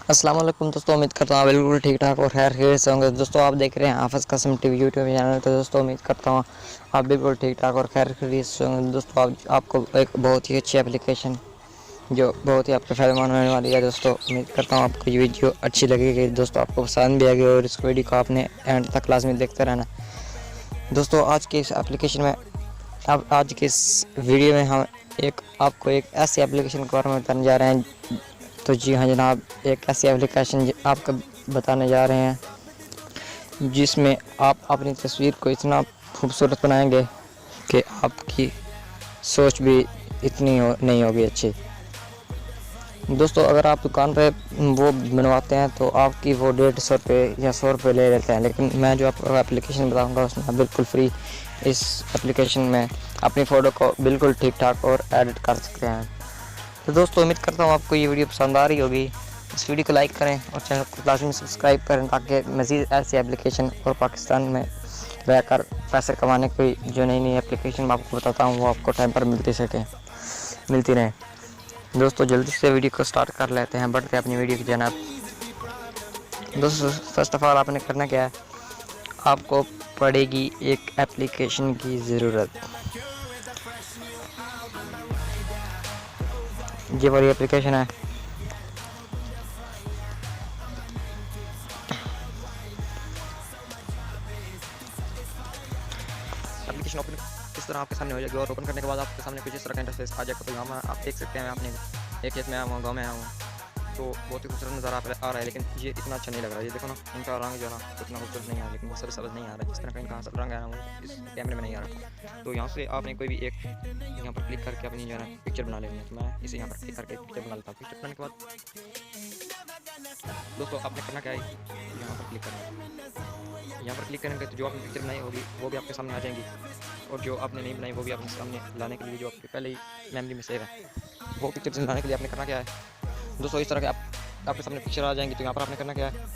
अस्सलाम वालेकुम दोस्तों, उम्मीद करता हूँ बिल्कुल ठीक ठाक और खैर खैरियत से होंगे। दोस्तों आप देख रहे हैं हाफ़िज़ कासिम टीवी यूट्यूब चैनल। तो दोस्तों उम्मीद करता हूँ आप बिल्कुल ठीक ठाक और खैर खैरियत से होंगे। दोस्तों आपको एक बहुत ही अच्छी एप्लीकेशन जो बहुत ही आपके फ़ायदेमंद होने वाली है। दोस्तों उम्मीद करता हूँ आपको ये वीडियो अच्छी लगेगी, दोस्तों आपको पसंद भी आएगी और इस वीडियो को आपने एंड तक क्लास में देखते रहना। दोस्तों आज के इस एप्लीकेशन में अब आज के इस वीडियो में हम आपको एक ऐसी एप्लीकेशन के बारे में बताने जा रहे हैं। तो जी हाँ जनाब, एक ऐसी एप्लीकेशन आपको बताने जा रहे हैं जिसमें आप अपनी तस्वीर को इतना खूबसूरत बनाएंगे कि आपकी सोच भी इतनी नहीं होगी अच्छी। दोस्तों अगर आप दुकान पे वो बनवाते हैं तो आपकी वो 150 रुपये या 100 रुपये ले लेते हैं, लेकिन मैं जो आपको एप्लीकेशन बताऊंगा उसमें आप बिल्कुल फ्री इस एप्लीकेशन में अपनी फ़ोटो को बिल्कुल ठीक ठाक और एडिट कर सकते हैं। तो दोस्तों उम्मीद करता हूँ आपको ये वीडियो पसंद आ रही होगी। इस वीडियो को लाइक करें और चैनल को लाजमी सब्सक्राइब करें ताकि मज़ीद ऐसी एप्लीकेशन और पाकिस्तान में रहकर पैसे कमाने की जो नई नई एप्लीकेशन मैं आपको बताता हूँ वो आपको टाइम पर मिलती रहें। दोस्तों जल्दी से वीडियो को स्टार्ट कर लेते हैं, बढ़ते हैं अपनी वीडियो की जनाब। दोस्तों फर्स्ट ऑफ ऑल आपने करना क्या है, आपको पड़ेगी एक एप्लीकेशन की ज़रूरत। ये वाली एप्लीकेशन है। एप्लीकेशन ओपन इस तरह आपके सामने हो जाएगी और ओपन करने के बाद आपके सामने कुछ इस तरह का इंटरफेस आ जाएगा। तो यहाँ आप देख सकते हैं, मैं अपने एक खेत में आया हूँ, गाँव में आया हूँ, तो बहुत ही खूबसूरत नज़ारा आ रहा है, लेकिन ये इतना अच्छा नहीं लग रहा है। ये देखो ना, इनका रंग जो है ना उतना खूबसूरत नहीं आ रहा, लेकिन वो सबज नहीं आ रहा जिस तरह का इनका रंग है ना वो इस कैमरे में नहीं आ रहा। तो यहाँ से आपने कोई भी एक यहाँ पर क्लिक करके अपनी जो है ना पिक्चर बना लेनी है। तो मैं इसे यहाँ पर क्लिक करके पिक्चर बना लेता हूँ। पिक्चर बनाने के बाद दोस्तों आपने करना क्या है, यहाँ पर क्लिक करना है। यहाँ पर क्लिक करेंगे तो जो आपने पिक्चर बनाई होगी वो भी आपके सामने आ जाएंगी, और जो आपने नहीं बनाई वो भी आपके सामने लाने के लिए जो आपके पहले ही मेमोरी में सेव है वो पिक्चर लाने के लिए आपने करना क्या है। दोस्तों इस तरह के आपके सामने पिक्चर आ जाएंगी। तो यहाँ पर आपने करना क्या है,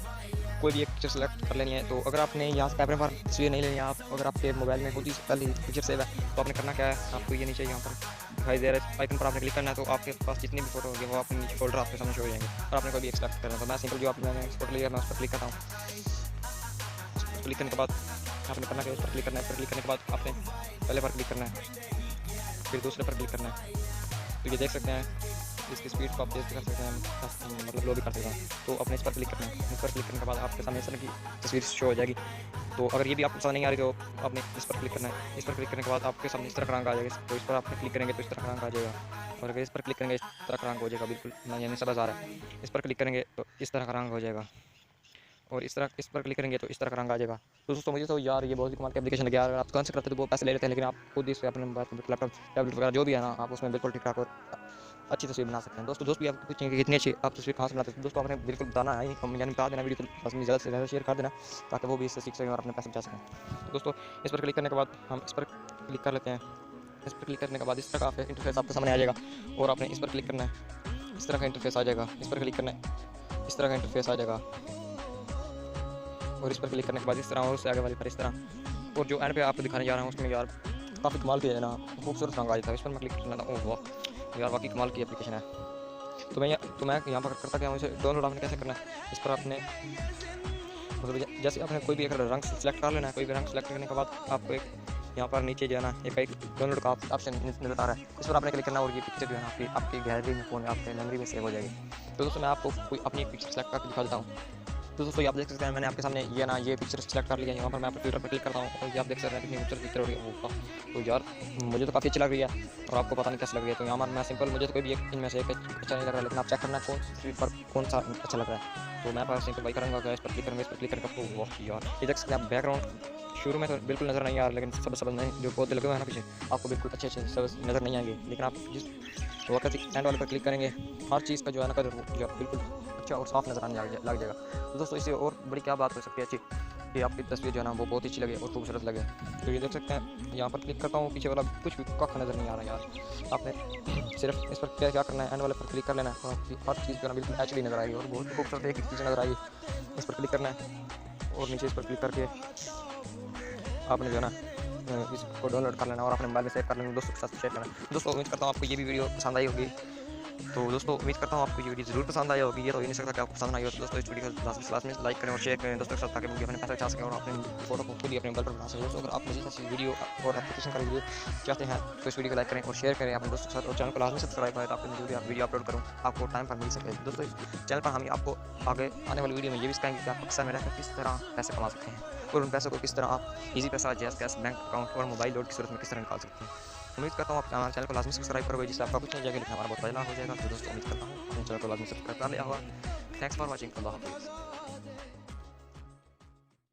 कोई भी एक पिक्चर सेलेक्ट कर लेनी है। तो अगर आपने यहाँ से कैमरे पर तस्वीर नहीं लेनी है, आप अगर आपके मोबाइल में खुद ही पहले पिक्चर सेव है तो आपने करना क्या है, आपको ये नीचे यहाँ पर दिखाई दे रहा है आइकन पर आपने क्लिक करना है। तो आपके पास जितनी भी फोटो होगी वो आपके नीचे फोल्डर आपके सामने शो हो जाएंगे और आपने कोई भी एक्सट्रैक्ट करना है। तो मैं सिंपल जो आपने एक्सपोर्ट लिया मैं उस पर क्लिक करता हूँ। उस पर क्लिक करने के बाद आपने करना क्या, उस पर क्लिक करना है। उस पर क्लिक करने के बाद आपने पहले पर क्लिक करना है, फिर दूसरे पर क्लिक करना है। तो ये देख सकते हैं इसकी स्पीड को आप तेज़ कर सकते हैं, मतलब लो भी कर सकते हैं। तो अपने इस पर क्लिक करना है। इस पर क्लिक करने के बाद आपके सामने इस तरह की तस्वीर शो हो जाएगी। तो अगर ये भी आपको पसंद नहीं आ रही तो आपने इस पर क्लिक करना है। इस पर क्लिक करने के बाद आपके सामने इस तरह का रंग आ जाएगा। तो इस पर आप क्लिक करेंगे तो इस तरह का रंग आ जाएगा, और अगर इस पर क्लिक करेंगे इस तरह का रंग हो जाएगा, बिल्कुल यानी सबज आ रहा है। इस पर क्लिक करेंगे तो इस तरह का रंग हो जाएगा, और इस पर क्लिक करेंगे तो इस तरह का रंग आ जाएगा। तो दोस्तों मुझे तो यार ये बहुत ही कमाल की एप्लीकेशन लगी यार। अगर आप दुकान से करते तो वो पैसे ले लेते हैं, लेकिन आप खुद इस अपने लैपटॉप टैबलेट वगैरह जो भी है ना आप उसमें बिल्कुल ठीक ठाक और अच्छी तस्वीर बना सकते हैं। दोस्तों भी आप पूछेंगे कि कितनी अच्छी आप तस्वीर कहाँ से बनाते हैं। दोस्तों आपने बिल्कुल बताना है, यानी बता देना, वीडियो को ज़्यादा से ज़्यादा शेयर कर देना ताकि वो भी इससे सीख सकें और अपने पैसे बचा सकें। तो दोस्तों इस पर क्लिक करने के बाद हम इस पर क्लिक कर लेते हैं। इस पर क्लिक करने के बाद इस तरह का इंटरफेस आपके सामने आ जाएगा, और आपने इस पर क्लिक करना है। इस तरह का इंटरफेस आ जाएगा। इस पर क्लिक करना है, इस तरह का इंटरफेस आ जाएगा, और इस पर क्लिक करने के बाद इस तरह, और उससे आगे वाली पर इस तरह। और जो एंड पे आपको दिखाने जा रहा हूँ उसमें यार काफ़ी कमाल की है ना, खूबसूरत रंग आ जाता है। इस पर मैं क्लिक करना था। ओह वाह यार, वाकई कमाल की एप्लीकेशन है। तो मैं यहाँ पर करता क्या हूँ, इसे डाउनलोड आपने कैसे करना है। इस पर आपने मतलब जैसे आपने कोई भी एक रंग सेलेक्ट कर लेना है। कोई भी रंग सेलेक्ट करने के बाद आपको एक यहाँ पर नीचे जो है ना एक डाउनलोड का ऑप्शन नजर आ रहा है। इस पर आपने क्लिक करना और ये पिक्चर जो है ना आपकी गैलरी में फ़ोन में आपके मेमोरी में सेव हो जाएगी। तो दोस्तों मैं आपको कोई अपनी एक पिक्चर सेलेक्ट करके दिखा देता हूँ। तो दोस्तों आप देख सकते हैं मैंने आपके सामने ये पिक्चर सेलेक्ट कर लिया है। यहाँ पर मैं अपने फिल्टर पर क्लिक करता हूँ और ये आप देख सकते हैं कितनी खूबसूरत पिक्चर हो रही है। वो तो यार मुझे तो काफ़ी अच्छी लग रही है, और आपको पता नहीं कैसी लग रही है। तो यहाँ पर मैं सिंपल, मुझे तो कोई भी एक इनमें से एक अच्छा नहीं लग रहा है, लेकिन आप चेक करना कौन सी पर कौन सा अच्छा लग रहा है। तो मैं पर सिंपल वही करूँगा, इस पर क्लिक करूँगा। इस पर क्लिक करके वाह यार ये देख सकते हैं आप, बैकग्राउंड शुरू में तो बिल्कुल नज़र नहीं आ रहा, लेकिन सब नहीं जो पौधे लगे हुए हैं ना पीछे आपको बिल्कुल अच्छे सब नज़र नहीं आएंगे। लेकिन आप जिस वक्त एंड वाले पर क्लिक करेंगे हर चीज़ का जो है ना कलर जो बिल्कुल अच्छा और साफ नज़र आने लग जाएगा। तो दोस्तों इससे और बड़ी क्या बात हो सकती है अच्छी, कि आपकी तस्वीर जो है ना वो बहुत अच्छी लगे और खूबसूरत लगे। तो ये देख सकते हैं यहाँ पर क्लिक करता हूँ, पीछे वाला कुछ भी कख नज़र नहीं आ रहा यार। आपने सिर्फ इस पर क्या करना है, एंड वाले पर क्लिक कर लेना है, हर चीज़ जो है ना बिल्कुल एचडी नज़र आएगी और बहुत खूबसूरत एक चीज़ नज़र आएगी। इस पर क्लिक करना है और नीचे इस पर क्लिक करके आपने जो है ना इसको डाउनलोड कर लेना और अपने मोबाइल में सेव कर लेना, दोस्तों के साथ शेयर करना। दोस्तों उम्मीद करता हूँ आपको ये भी वीडियो पसंद आई होगी। तो दोस्तों उम्मीद करता हूँ आपको ये वीडियो ज़रूर पसंद आई होगी। ये तो हो ही नहीं सकता कि आपको पसंद आई हो। तो दोस्तों इस वीडियो को लास्ट में लाइक करें और शेयर करें दोस्तों के साथ, ताकि वो भी अपने पैसे बचा सकें और अपने फ़ोटो को खुद ही अपने मोबाइल पर बना सकें। दोस्तों अगर आप मज़ीद ऐसी वीडियो और एप्लीकेशन का रिव्यू चाहते हैं तो इस वीडियो को लाइक करें और शेयर करें अपने दोस्तों के साथ, और चैनल को लाजमी सब्सक्राइब करें ताकि जो भी आप वीडियो अपलोड करूँ आपको टाइम पर मिल सके। दोस्तों चैनल पर हम आपको आगे आने वाली वीडियो में ये भी सिखाएंगे कि आप पाकिस्तान में रहकर किस तरह पैसे कमा सकते हैं और उन पैसों को किस तरह आप ईजी पैसा, जैस कैश, बैंक अकाउंट और मोबाइल लोड की सूरत में किस तरह निकाल सकते हैं। उम्मीद करता हूँ आप हमारे चैनल को लाजमी सब्सक्राइब करोगे, जिससे आपका कुछ नहीं जाएगा लेकिन हमारा बहुत फायदा हो जाएगा। तो दोस्तों उम्मीद करता हूँ अपने चैनल को लाजमी सब्सक्राइब कर लिया होगा। Thanks for watching. अल्लाह हाफिज़।